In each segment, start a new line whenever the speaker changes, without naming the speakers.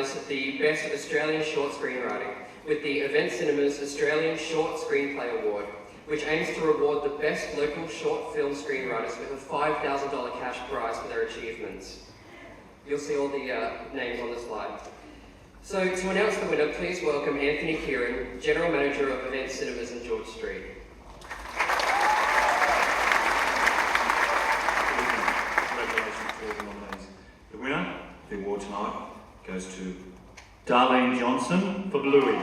winners of the Best Australian Short Screenwriting with the Event Cinema's Australian Short Screenplay Award, which aims to reward the best local short film screenwriters with a $5,000 cash prize for their achievements. You'll see all the names on the slide. So, to announce the winner, please welcome Anthony Kieran, General Manager of Event Cinemas in George Street.
Congratulations to all the nominees. The winner, the award tonight, goes to Darlene Johnson for Bluey.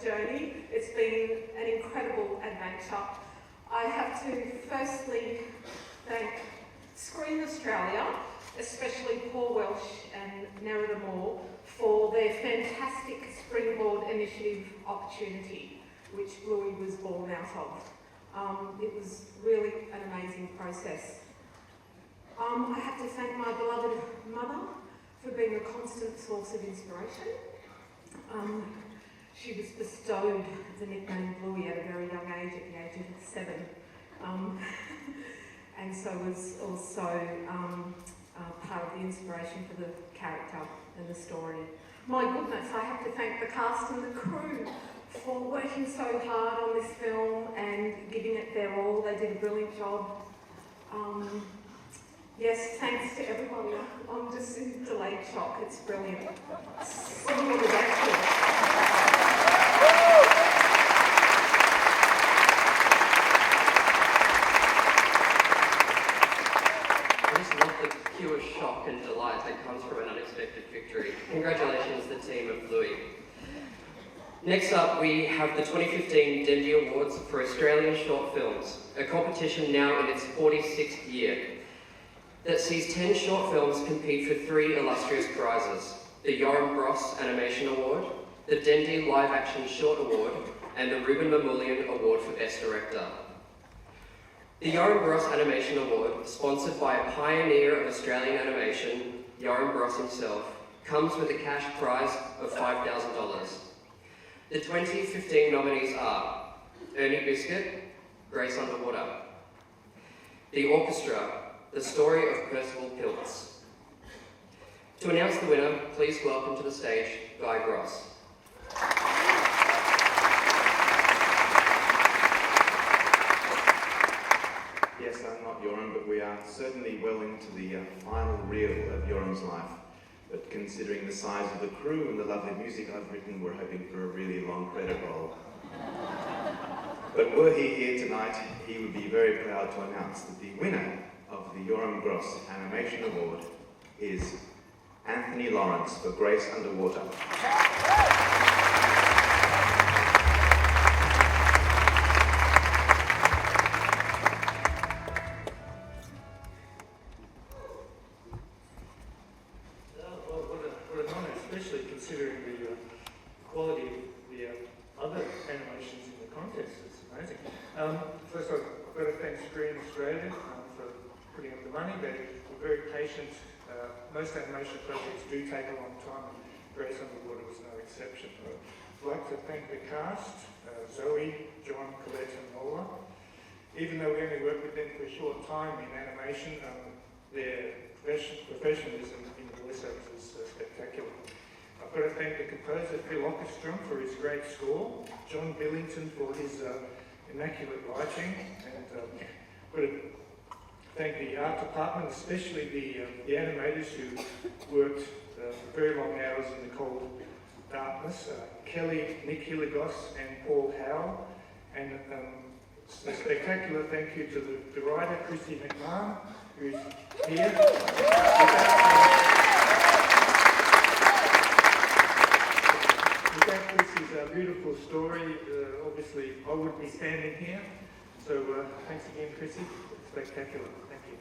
Journey. It's been an incredible adventure. I have to firstly thank Screen Australia, especially Paul Welsh and Nerida Moore, for their fantastic Springboard Initiative opportunity, which Bluey was born out of. It was really an amazing process. I have to thank my beloved mother for being a constant source of inspiration. She was bestowed the nickname Bluey at a very young age, at the age of 7. And so was also part of the inspiration for the character and the story. My goodness, I have to thank the cast and the crew for working so hard on this film and giving it their all. They did a brilliant job. Yes, thanks to everybody. I'm just in delayed shock. It's brilliant. Similar to that.
I just love the pure shock and delight that comes from an unexpected victory. Congratulations to the team of Bluey. Next up, we have the 2015 Dendy Awards for Australian Short Films, a competition now in its 46th year that sees 10 short films compete for 3 illustrious prizes: the Yoram Bross Animation Award, the Dendy Live Action Short Award, and the Rouben Mamoulian Award for Best Director. The Yoram Bross Animation Award, sponsored by a pioneer of Australian animation, Yoram Bross himself, comes with a cash prize of $5,000. The 2015 nominees are Ernie Biscuit, Grace Underwater; The Orchestra, The Story of Percival Piltz. To announce the winner, please welcome to the stage Guy Gross.
Yes, I'm not Yoram, but we are certainly well into the final reel of Yoram's life. But considering the size of the crew and the lovely music I've written, we're hoping for a really long credit roll. But were he here tonight, he would be very proud to announce that the winner of the Yoram Gross Animation Award is Anthony Lawrence for Grace Underwater.
What an honour, especially considering the quality of the other animations in the contest. It's amazing. First, I've got to thank Screen Australia for putting up the money. They were very patient. Most animation projects do take a long time, and Grace Underwater was no exception. I'd like to thank the cast, Zoe, John, Colette and Nola. Even though we only worked with them for a short time in animation, their professionalism in voiceovers is spectacular. I've got to thank the composer Phil Ockestrom for his great score, John Billington for his immaculate writing, and I've got to thank the art department, especially the animators who worked for very long hours in the cold darkness, Kelly, Nick Hilligos and Paul Howell, and a spectacular thank you to the writer Christy McMahon, who's here. Without Chrissy's beautiful story, obviously I wouldn't be standing here. So thanks again, Chrissy. Spectacular. Thank you.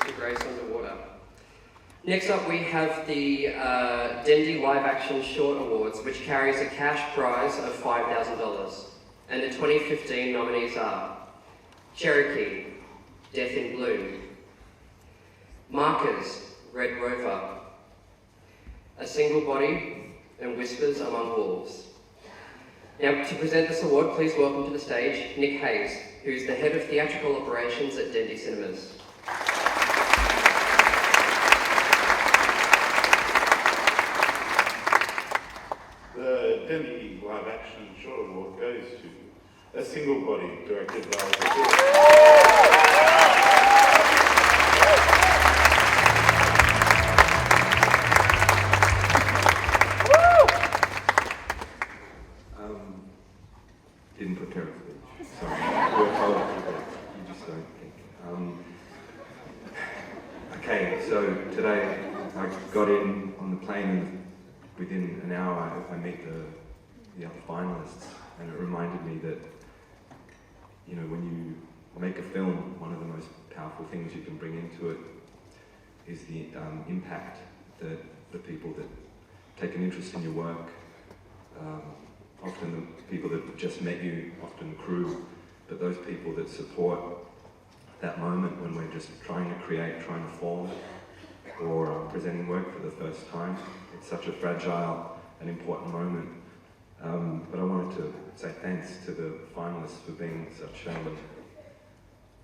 to grace underwater. Next up, we have the Dendy Live Action Short Awards, which carries a cash prize of $5,000. And the 2015 nominees are Cherokee, Death in Bloom, Markers, Red Rover, A Single Body, and Whispers Among Wolves. Now, to present this award, please welcome to the stage Nick Hayes, who's the Head of Theatrical Operations at Dendy Cinemas.
The Dendy Live Action Short Award goes to A Single Body, directed by
Didn't prepare a speech. Sorry. We're told you just don't think. Okay, so today I got in on the plane and within an hour I met the other finalists, and it reminded me that, you know, when you make a film, one of the most powerful things you can bring into it is the impact that the people that take an interest in your work, often the people that just met you, often crew, but those people that support that moment when we're just trying to create, trying to form, or presenting work for the first time. It's such a fragile and important moment. But I wanted to say thanks to the finalists for being such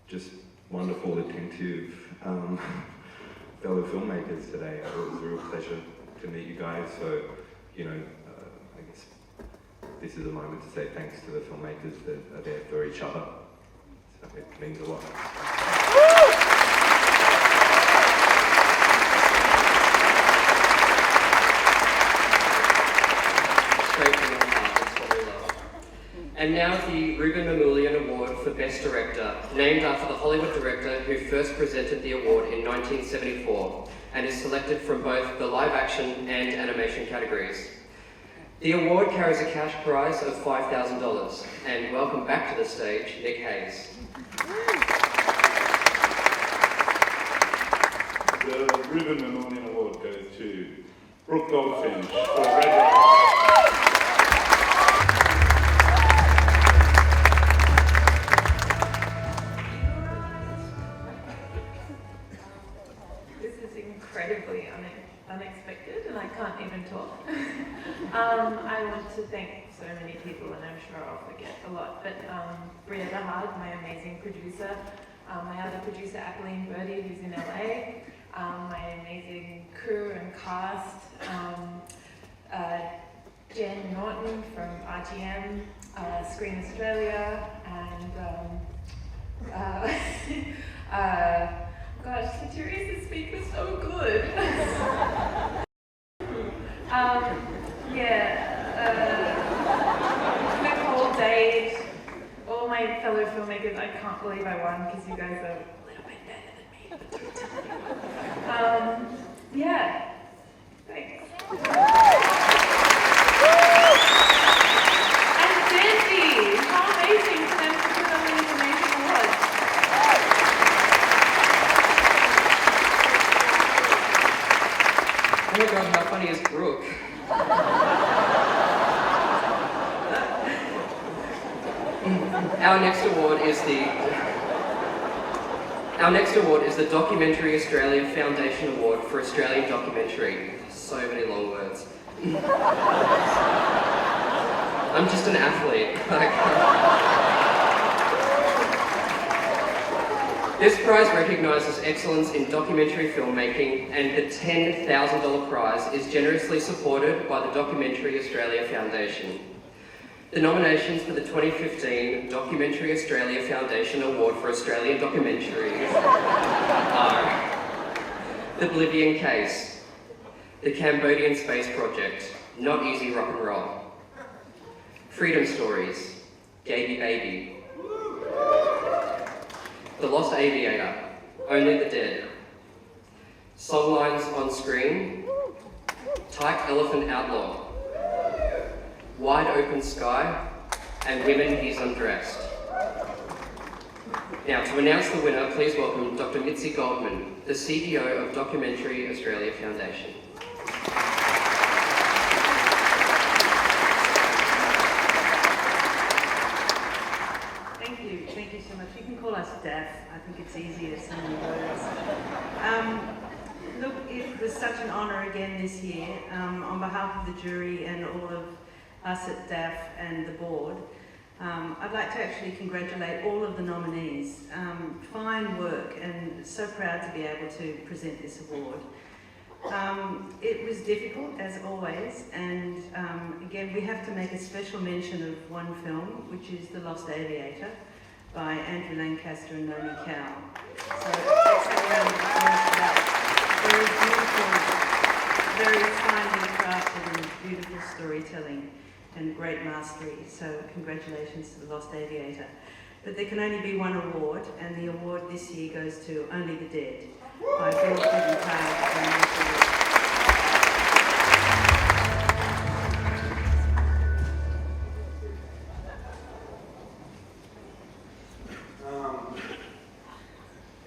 just wonderful, attentive fellow filmmakers today. It was a real pleasure to meet you guys. So, you know, I guess this is a moment to say thanks to the filmmakers that are there for each other. So it means a lot.
Straight from the heart, that's what we love. And now the Rouben Mamoulian Award for Best Director, named after the Hollywood director who first presented the award in 1974, and is selected from both the live action and animation categories. The award carries a cash prize of $5,000, and welcome back to the stage, Nick Hayes.
the Rouben Mamoulian Award goes to Brooke Goldfinch for Red Rover.
Incredibly unexpected, and I can't even talk. I want to thank so many people, and I'm sure I'll forget a lot, but Bria DeHard, my amazing producer, my other producer, Appeline Birdie, who's in LA, my amazing crew and cast, Jen Norton from RTM, Screen Australia, and gosh, Satirius' speak was so good. Nicole, Dave, all my fellow filmmakers, I can't believe I won because you guys are a little bit better than me, but don't tell anyone. Thanks. And Dendy, how amazing for them to put on the Information Awards.
Oh my god, how funny is Brooke? Our next award is the Documentary Australia Foundation Award for Australian Documentary. So many long words. I'm just an athlete. This prize recognises excellence in documentary filmmaking, and the $10,000 prize is generously supported by the Documentary Australia Foundation. The nominations for the 2015 Documentary Australia Foundation Award for Australian Documentaries are The Bolivian Case, The Cambodian Space Project, Not Easy Rock and Roll, Freedom Stories, Gaby Baby, The Lost Aviator, Only the Dead, Songlines on Screen, Tyke Elephant Outlaw, Wide Open Sky, and Women He's Undressed. Now, to announce the winner, please welcome Dr. Mitzi Goldman, the CEO of Documentary Australia Foundation.
Thank you so much. You can call us DAF. I think it's easier to say the words. Look, it was such an honour again this year. On behalf of the jury and all of us at DAF and the board, I'd like to actually congratulate all of the nominees. Fine work, and so proud to be able to present this award. It was difficult, as always, and again, we have to make a special mention of one film, which is The Lost Aviator, by Andrew Lancaster and Naomi Cow. So let's have a round of applause for that. Very beautiful, very finely crafted and beautiful storytelling and great mastery. So congratulations to The Lost Aviator. But there can only be one award, and the award this year goes to Only the Dead by Bill Clinton.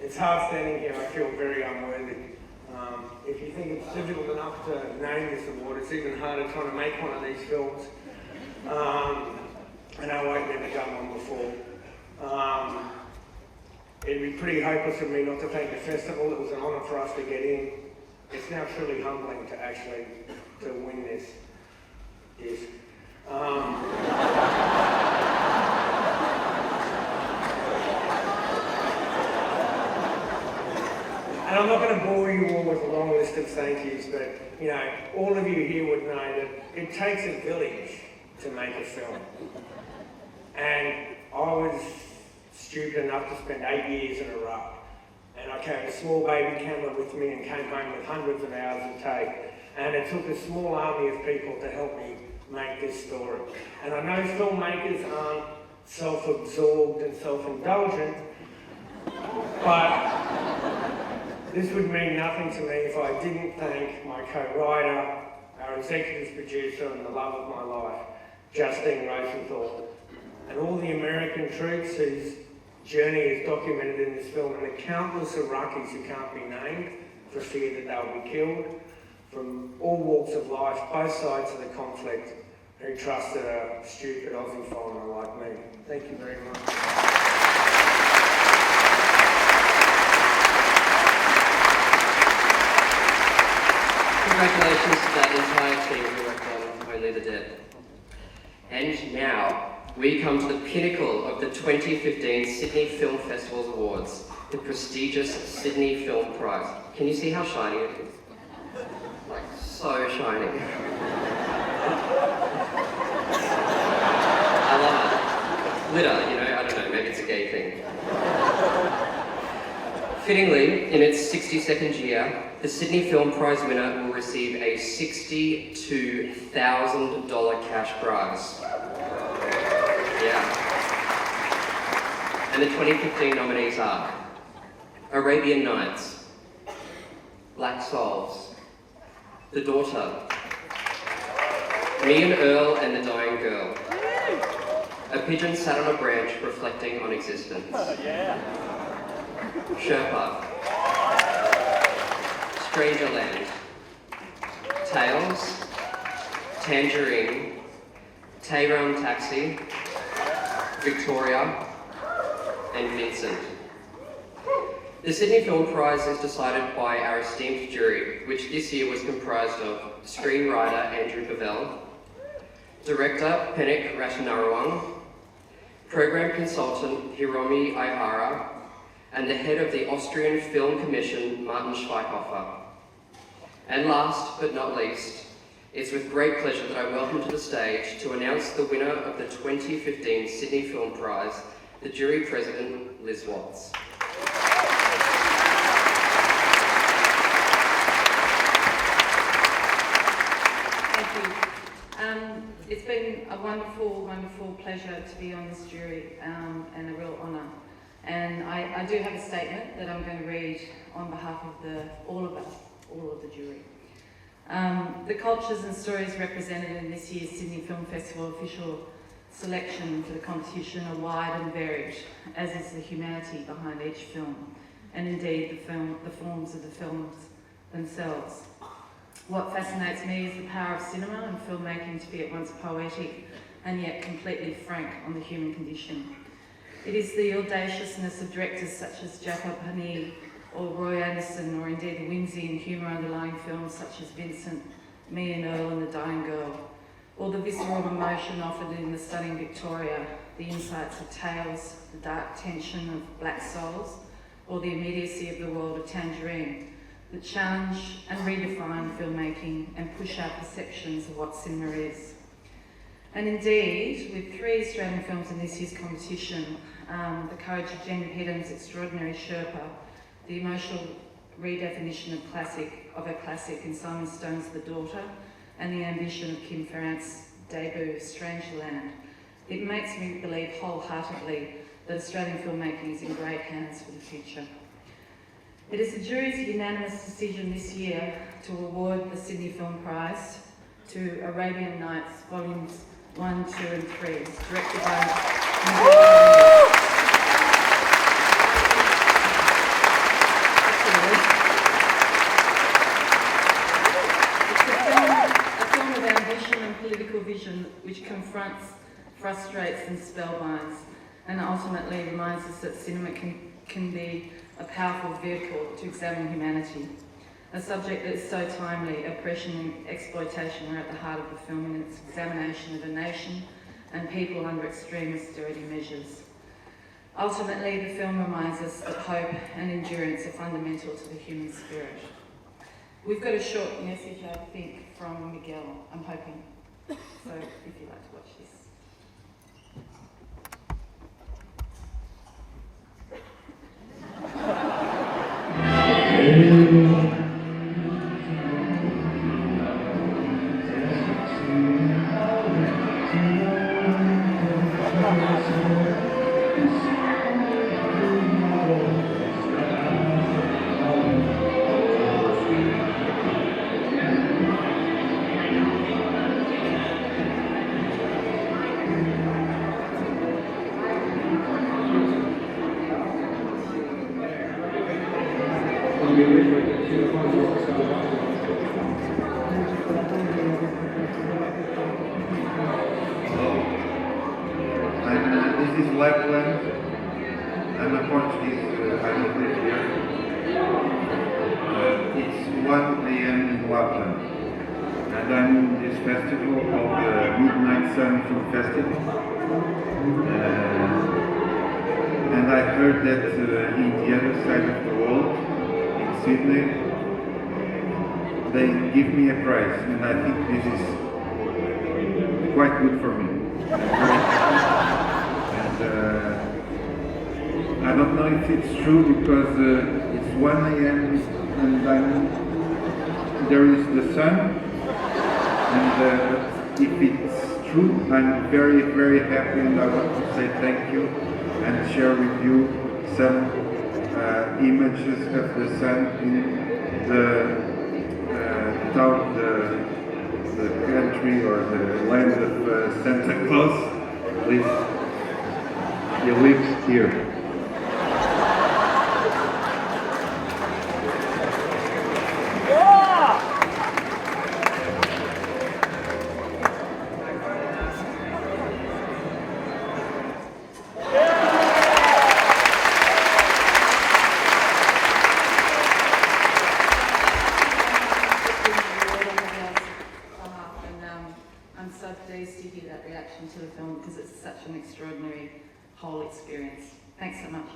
It's hard standing here. I feel very unworthy. If you think it's difficult enough to name this award, it's even harder trying to make one of these films. And I've never done one before. It'd be pretty hopeless of me not to thank the festival. It was an honour for us to get in. It's now truly humbling to actually to win this. Yes. And I'm not going to bore you all with a long list of thank yous, but you know, all of you here would know that it takes a village to make a film. And I was stupid enough to spend 8 years in Iraq. And I carried a small baby camera with me and came home with hundreds of hours of tape. And it took a small army of people to help me make this story. And I know filmmakers aren't self-absorbed and self-indulgent, but this would mean nothing to me if I didn't thank my co-writer, our executive producer and the love of my life, Justine Rosenthal, and all the American troops whose journey is documented in this film, and the countless Iraqis who can't be named for fear that they'll be killed, from all walks of life, both sides of the conflict, who trusted a stupid Aussie foreigner like me. Thank you very much.
Congratulations to that entire team who worked on Only the Dead. And now, we come to the pinnacle of the 2015 Sydney Film Festival's awards, the prestigious Sydney Film Prize. Can you see how shiny it is? Like, so shiny. I love it. Glitter, you know, I don't know, maybe it's a gay thing. Fittingly, in its 62nd year, the Sydney Film Prize winner will receive a $62,000 cash prize. Yeah. And the 2015 nominees are Arabian Nights, Black Souls, The Daughter, Me and Earl and the Dying Girl, A Pigeon Sat on a Branch Reflecting on Existence, Sherpa, Strangerland, Tales, Tangerine, Tehran Taxi, Victoria, and Vincent. The Sydney Film Prize is decided by our esteemed jury, which this year was comprised of screenwriter Andrew Bavell, director Penik Ratanarawang, program consultant Hiromi Aihara, and the head of the Austrian Film Commission, Martin Schweikhofer. And last but not least, it's with great pleasure that I welcome to the stage to announce the winner of the 2015 Sydney Film Prize, the jury president, Liz Watts.
Thank you. It's been a wonderful, wonderful pleasure to be on this jury, and a real honour. And I do have a statement that I'm going to read on behalf of all of us, all of the jury. The cultures and stories represented in this year's Sydney Film Festival official selection for the competition are wide and varied, as is the humanity behind each film, and indeed the forms of the films themselves. What fascinates me is the power of cinema and filmmaking to be at once poetic and yet completely frank on the human condition. It is the audaciousness of directors such as Jacob Hani or Roy Anderson, or indeed the whimsy and humour underlying films such as Vincent, Me and Earl and the Dying Girl, or the visceral emotion offered in the stunning Victoria, the insights of Tales, the dark tension of Black Souls, or the immediacy of the world of Tangerine, that challenge and redefine filmmaking and push our perceptions of what cinema is. And indeed, with 3 Australian films in this year's competition, The Courage of Jen Piddham's Extraordinary Sherpa, the emotional redefinition of a classic in Simon Stone's The Daughter, and the ambition of Kim Ferrant's debut, Strangeland, it makes me believe wholeheartedly that Australian filmmaking is in great hands for the future. It is the jury's unanimous decision this year to award the Sydney Film Prize to Arabian Nights Volumes 1, 2 and 3, directed by vision which confronts, frustrates and spellbinds, and ultimately reminds us that cinema can be a powerful vehicle to examine humanity. A subject that is so timely, oppression and exploitation are at the heart of the film in its examination of a nation and people under extreme austerity measures. Ultimately, the film reminds us that hope and endurance are fundamental to the human spirit. We've got a short message, I think, from Miguel, I'm hoping. So, if you'd like to watch this.
This is Rouben. I'm a Portuguese, I don't live here. It's 1 a.m. in Rouben, and I'm in this festival called the Midnight Sun Film Festival. And I heard that in the other side of the world, in Sydney, they give me a prize, and I think this is quite good for me. I don't know if it's true because it's 1 a.m. and there is the sun, and if it's true, I'm very, very happy, and I want to say thank you and share with you some images of the sun in the town, the country or the land of Santa Claus. Please, he lives here.
I'm so pleased to hear that reaction to the film because it's such an extraordinary whole experience. Thanks so much.